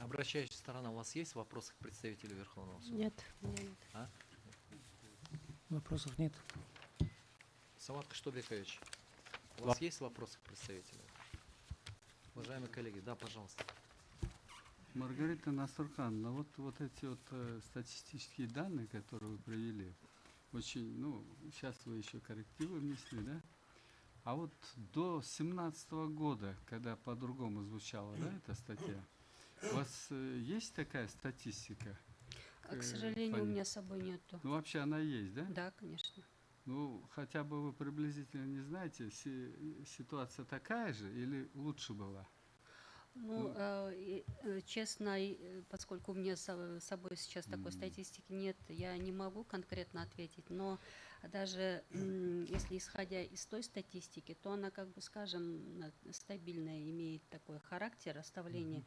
Обращающая сторона, у вас есть вопросы к представителю Верховного суда? Нет. Нет. А? Вопросов нет. Самат Кыштыбекович, у вас есть вопросы к представителю? Уважаемые коллеги, да, пожалуйста. Маргарита Насурхановна, вот эти вот статистические данные, которые вы привели, очень, ну, сейчас вы еще коррективы внесли, да? А вот до 2017 года, когда по-другому звучала, да, эта статья, у вас есть такая статистика? К сожалению, у меня с собой нету. Ну, вообще она есть, да? Да, конечно. Ну, хотя бы вы приблизительно не знаете, ситуация такая же или лучше была? Ну, честно, поскольку у меня с собой сейчас такой статистики нет, я не могу конкретно ответить, но даже если исходя из той статистики, то она, как бы, скажем, стабильная, имеет такой характер оставления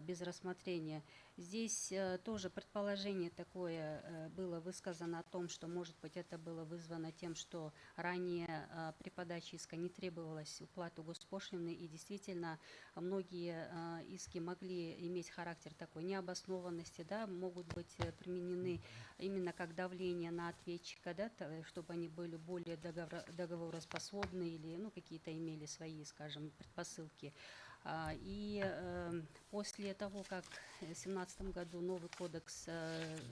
без рассмотрения. Здесь тоже предположение такое было высказано о том, что, может быть, это было вызвано тем, что ранее при подаче иска не требовалась уплата госпошлины, и действительно многие иски могли иметь характер такой необоснованности, да, могут быть применены именно как давление на ответчика, да, чтобы они были более договороспособны или, ну, какие-то имели свои, скажем, предпосылки. И после того, как в 2017 году новый кодекс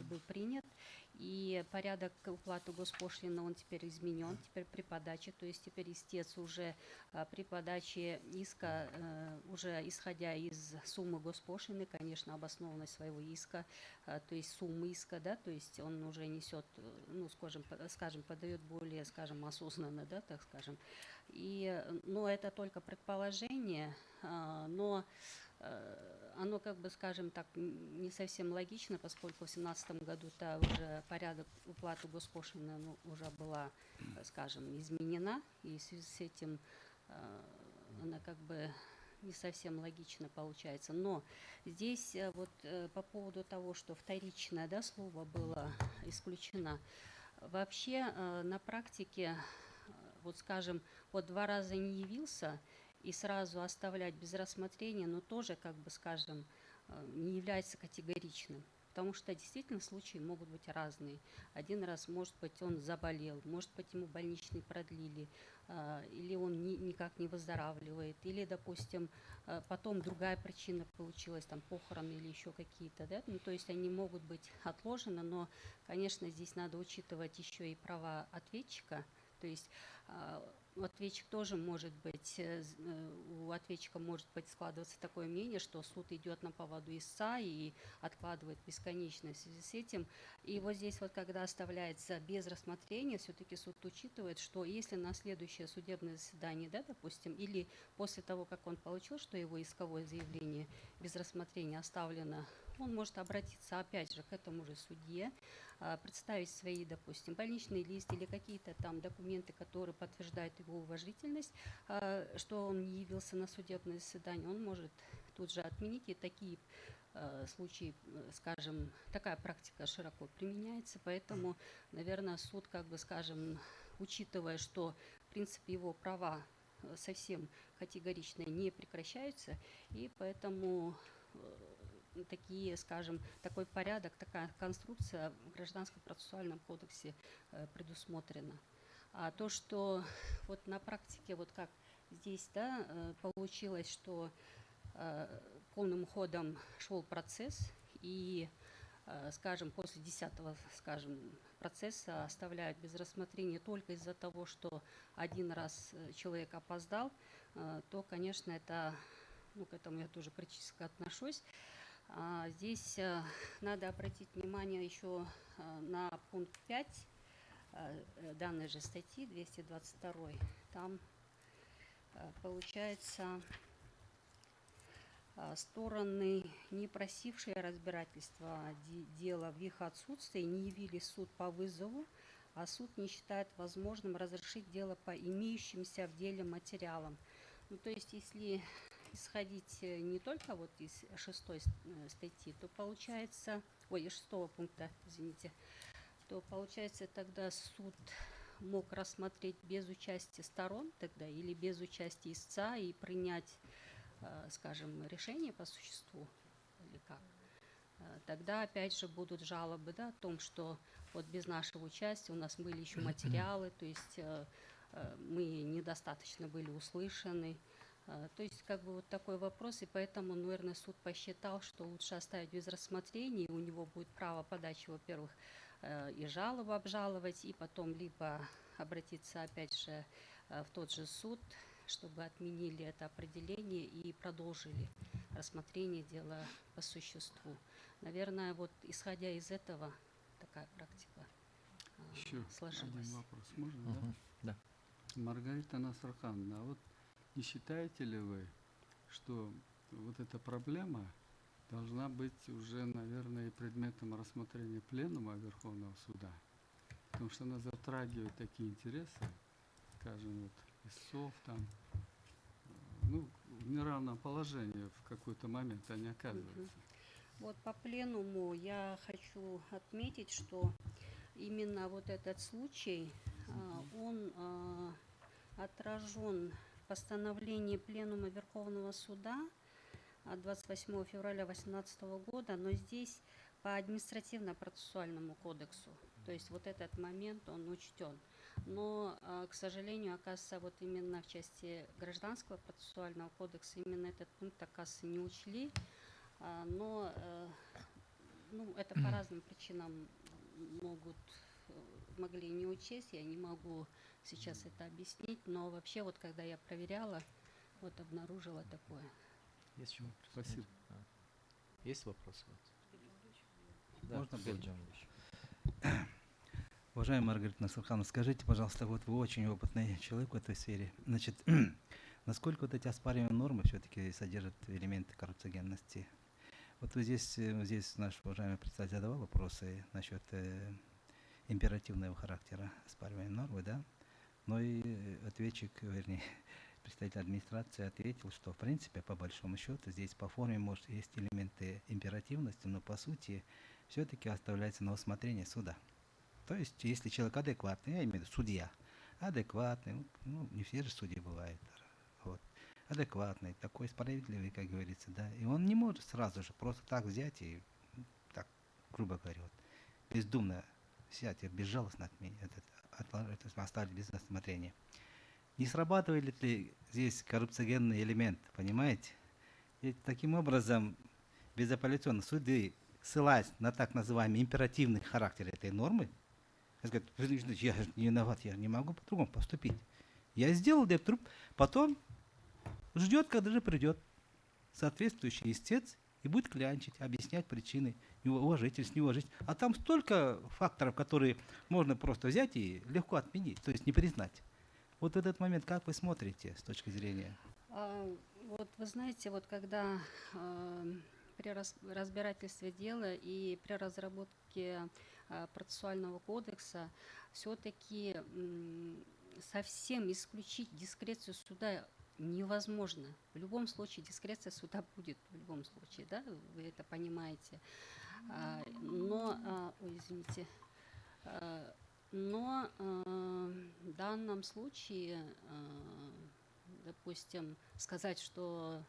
был принят, и порядок уплаты госпошлины, он теперь изменен, теперь при подаче, то есть теперь истец уже при подаче иска, уже исходя из суммы госпошлины, конечно, обоснованность своего иска, то есть суммы иска, да, то есть он уже несет, ну, скажем, подает более, скажем, осознанно, да, так скажем. И, но это только предположение, но оно, как бы, скажем так, не совсем логично, поскольку в 2017 году-то уже порядок уплаты госпошлины, ну, уже была, скажем, изменена, и в связи с этим она, как бы, не совсем логично получается. Но здесь вот по поводу того, что вторичное, да, слово было исключено, вообще на практике, вот, скажем, вот 2 раза не явился, и сразу оставлять без рассмотрения, но тоже, как бы, скажем, не является категоричным. Потому что действительно случаи могут быть разные. Один раз, может быть, он заболел, может быть, ему больничный продлили, или он никак не выздоравливает, или, допустим, потом другая причина получилась, там, похороны или еще какие-то, да, ну, то есть они могут быть отложены, но, конечно, здесь надо учитывать еще и права ответчика, то есть ответчик тоже может быть, у ответчика может быть складываться такое мнение, что суд идет на поводу истца и откладывает бесконечно в связи с этим. И вот здесь вот, когда оставляется без рассмотрения, все-таки суд учитывает, что если на следующее судебное заседание, да, допустим, или после того, как он получил, что его исковое заявление без рассмотрения оставлено, он может обратиться опять же к этому же судье, представить свои, допустим, больничный лист или какие-то там документы, которые подтверждают его уважительность, что он не явился на судебное заседание, он может тут же отменить. И такие случаи, скажем, такая практика широко применяется, поэтому, наверное, суд, как бы, скажем, учитывая, что, в принципе, его права совсем категорично не прекращаются, и поэтому такие, скажем, такой порядок, такая конструкция в Гражданском процессуальном кодексе предусмотрена. А то, что вот на практике, вот как здесь, да, получилось, что полным ходом шел процесс, и, скажем, после 10-го, скажем, процесса оставляют без рассмотрения только из-за того, что один раз человек опоздал, то, конечно, это, ну, к этому я тоже критически отношусь. Здесь надо обратить внимание еще на пункт 5 данной же статьи 222. Там получается стороны, не просившие разбирательства дела в их отсутствии, не явились в суд по вызову, а суд не считает возможным разрешить дело по имеющимся в деле материалам. Ну, то есть, если исходить не только вот из 6-й статьи, то получается, ой, из 6-го пункта, извините, то получается тогда суд мог рассмотреть без участия сторон тогда или без участия истца и принять, скажем, решение по существу. или как. Тогда опять же будут жалобы, да, о том, что вот без нашего участия у нас были еще материалы, то есть мы недостаточно были услышаны. То есть как бы вот такой вопрос, и поэтому, наверное, суд посчитал, что лучше оставить без рассмотрения, и у него будет право подачи, во-первых, и жалобу обжаловать, и потом либо обратиться опять же в тот же суд, чтобы отменили это определение и продолжили рассмотрение дела по существу. Наверное, вот исходя из этого такая практика Еще один сложилась. вопрос, можно, да? Мгм. Да. Маргарита Насрхановна, а вот не считаете ли вы, что вот эта проблема должна быть уже, наверное, и предметом рассмотрения пленума Верховного суда? Потому что она затрагивает такие интересы, скажем, вот ИСОВ там, ну, в неравном положении в какой-то момент они оказываются. Вот по пленуму я хочу отметить, что именно вот этот случай, он отражен в постановлении Пленума Верховного Суда от 28 февраля 2018 года, но здесь по административно-процессуальному кодексу. То есть вот этот момент, он учтен. Но, к сожалению, оказывается, вот именно в части Гражданского процессуального кодекса именно этот пункт, оказывается, не учли. Но ну, это по разным причинам могли не учесть, я не могу сейчас это объяснить, но вообще вот когда я проверяла, вот обнаружила такое. Есть еще вопросы? Спасибо. Нет? Есть вопросы? Да, Можно Игорь было? Джанович. Уважаемая Маргарита Насырхановна, скажите, пожалуйста, вот вы очень опытный человек в этой сфере. Значит, насколько вот эти оспариваемые нормы все-таки содержат элементы коррупциогенности? Вот вы здесь наш уважаемый председатель задавал вопросы насчет императивного характера оспариваемой нормы, да? Но и ответчик, вернее, представитель администрации ответил, что в принципе, по большому счету, здесь по форме, может, есть элементы императивности, но по сути все-таки оставляется на усмотрение суда. То есть, если человек адекватный, я имею в виду судья, адекватный, ну, не все же судьи бывают, вот, адекватный, такой справедливый, как говорится, да, и он не может сразу же просто так взять и, так, грубо говоря, вот, бездумно взять и безжалостно оставить без рассмотрения. Не срабатывает ли здесь коррупциогенный элемент, понимаете? Ведь таким образом безапелляционно суды, ссылаясь на так называемый императивный характер этой нормы, говорят, я же не виноват, я не могу по-другому поступить. Я сделал дептруп, потом ждет, когда же придет соответствующий истец и будет клянчить, объяснять причины, уважительность, неуважительность. А там столько факторов, которые можно просто взять и легко отменить, то есть не признать. Вот этот момент, как вы смотрите с точки зрения? Вот вы знаете, вот когда при разбирательстве дела и при разработке процессуального кодекса все-таки совсем исключить дискрецию суда невозможно. В любом случае дискреция суда будет, в любом случае, да, вы это понимаете. Но, ой, извините, но в данном случае, допустим, сказать, что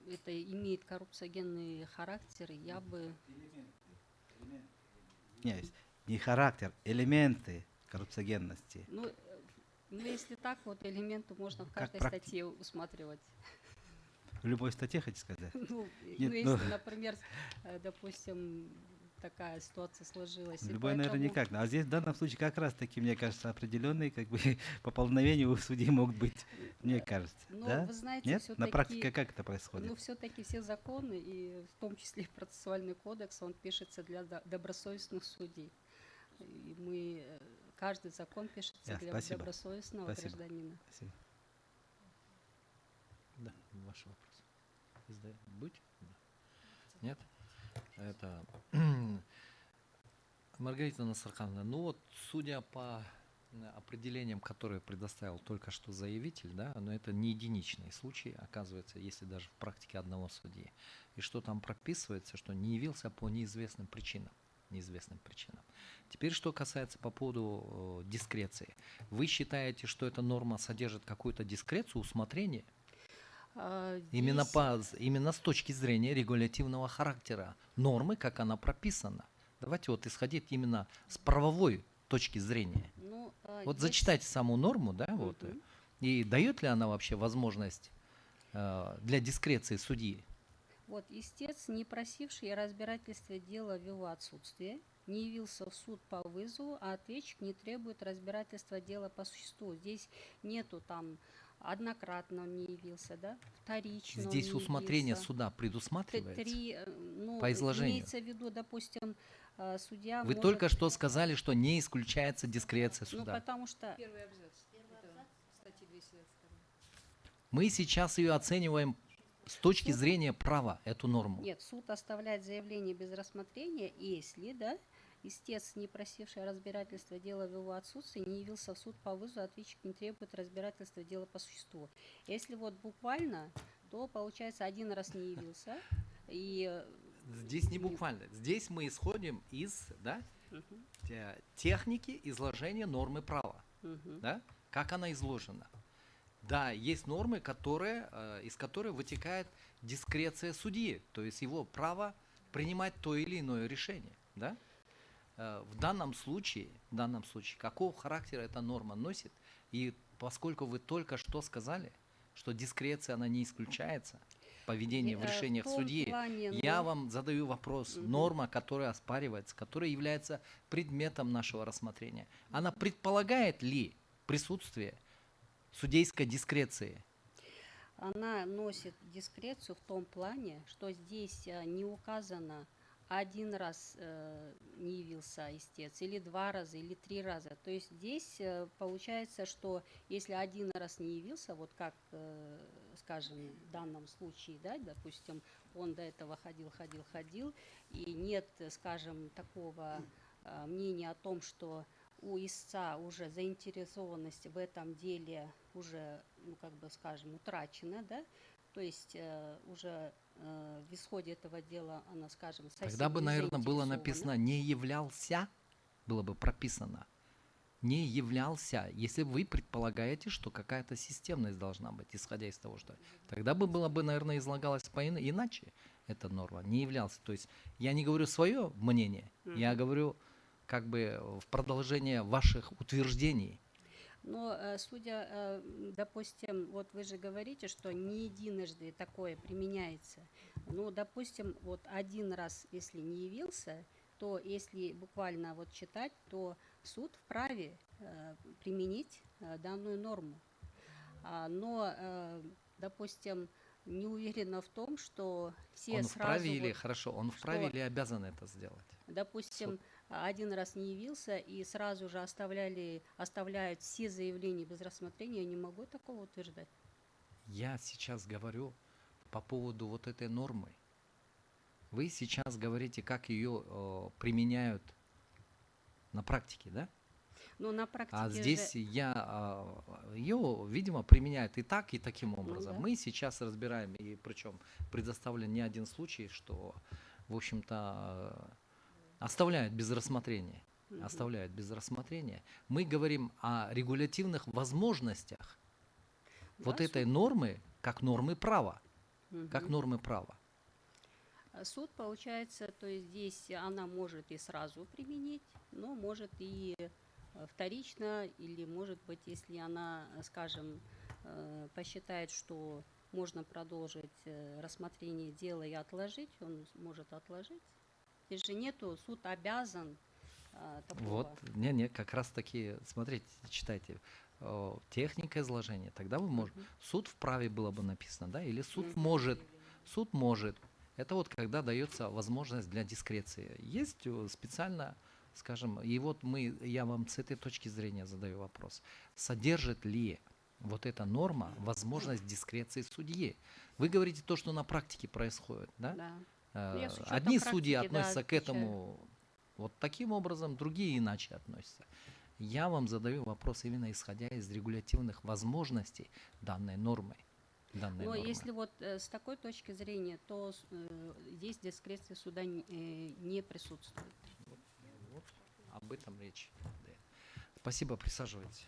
это имеет коррупциогенный характер, я бы... Не характер, элементы коррупциогенности. Ну, если так, вот элементы можно в каждой статье усматривать. В любой статье, хотите сказать? Ну, Нет, если, например, допустим, такая ситуация сложилась. Любой, наверное, никак. А здесь в данном случае как раз таки, мне кажется, определенные как бы пополнения у судей могут быть, мне кажется. Но да? вы знаете, Нет? все-таки... На практике как это происходит? Ну, все-таки все законы, и в том числе и процессуальный кодекс, он пишется для добросовестных судей. И каждый закон пишется для добросовестного гражданина. Спасибо. Да, ваш вопрос. Будь? Да. Нет? Это Маргарита Насырхановна, ну вот, судя по определениям, которые предоставил только что заявитель, да, но это не единичный случай, оказывается, если даже в практике одного судьи. И что там прописывается, что не явился по неизвестным причинам. Теперь, что касается по поводу дискреции. Вы считаете, что эта норма содержит какую-то дискрецию, усмотрение? Именно, Здесь, именно с точки зрения регулятивного характера нормы, как она прописана. Давайте вот исходить именно с правовой точки зрения. ну, Вот есть, зачитайте саму норму, да, вот, Мгм. и дает ли она вообще возможность для дискреции судьи? Вот истец, не просивший разбирательства дела в его отсутствие, не явился в суд по вызову, а ответчик не требует разбирательства дела по существу. Здесь нету там однократно он не явился, да, вторично он Здесь не усмотрение явился. суда предусматривается Три, ну, по изложению. имеется в виду, допустим, судья Вы может, только что сказали, что не исключается дискреция ну, суда. потому что, Первый абзац. Это статьи 222. Мы сейчас ее оцениваем с точки зрения права, эту норму. нет, суд оставляет заявление без рассмотрения, если, да, истец, не просивший разбирательства дела в его отсутствии, не явился в суд по вызову, ответчик не требует разбирательства дела по существу. Если вот буквально, то, получается, один раз не явился, и Здесь не буквально. Здесь мы исходим из, да, Мгм, техники изложения нормы права. мгм. Да? Как она изложена. Да, есть нормы, которые, из которых вытекает дискреция судьи, то есть его право принимать то или иное решение. Да? В данном случае, какого характера эта норма носит, и поскольку вы только что сказали, что дискреция она не исключается, поведение в В решениях том судьи, плане, я вам задаю вопрос. Мгм. Норма, которая оспаривается, которая является предметом нашего рассмотрения, она предполагает ли присутствие судейской дискреции? она носит дискрецию в том плане, что здесь не указано один раз не явился истец, или два раза, или три раза. То есть здесь получается, что если один раз не явился, вот как, скажем, в данном случае, да, допустим, он до этого ходил, и нет, скажем, такого мнения о том, что у истца уже заинтересованность в этом деле уже, ну, как бы, скажем, утрачена, да, то есть уже в исходе этого дела она, скажем, Тогда бы, не наверное, было заинтересована. написано «не являлся», было бы прописано. Не являлся, если вы предполагаете, что какая-то системность должна быть, исходя из того, что... Тогда бы было бы, наверное, излагалось иначе эта норма. Не являлся. То есть я не говорю свое мнение, я Мгм. говорю как бы в продолжение ваших утверждений. Но, судя, допустим, вот вы же говорите, что не единожды такое применяется. Ну, допустим, вот один раз, если не явился, то если буквально вот читать, то суд вправе применить данную норму. Но, допустим, не уверена в том, что все Он сразу вправе или, вот, хорошо, он вправе что, или обязан это сделать? допустим, один раз не явился и сразу же оставляют все заявления без рассмотрения, я не могу такого утверждать. Я сейчас говорю по поводу вот этой нормы. Вы сейчас говорите, как ее применяют на практике, да? Но на А практике здесь же, ее, видимо, применяют и так, и таким образом. да. Мы сейчас разбираем, и причем предоставлен не один случай, что, в общем-то, оставляют без рассмотрения. Мгм. Оставляют без рассмотрения. Мы говорим о регулятивных возможностях вот Да, этой суд, нормы, как нормы права. Как мгм. нормы права. Суд, получается, то есть здесь она может и сразу применить, но может и вторично, или может быть, если она, скажем, посчитает, что можно продолжить рассмотрение дела и отложить, он может отложить. Здесь же нету, суд обязан Вот, такого. не, как раз таки, смотрите, читайте, техника изложения, тогда вы можете, Мгм. суд вправе было бы написано, да, или суд Мгм. может, это вот когда дается возможность для дискреции. Есть специально, скажем, и вот я вам с этой точки зрения задаю вопрос, содержит ли вот эта норма возможность дискреции судьи? Вы говорите то, что на практике происходит, да? Да. Ну, я с учетом Одни судьи практики, да, относятся к отвечаю. этому вот таким образом, другие иначе относятся. Я вам задаю вопрос именно исходя из регулятивных возможностей данной нормы. Но если вот с такой точки зрения, то здесь дискреция суда не присутствует. Вот об этом речь. Да. Спасибо, присаживайтесь.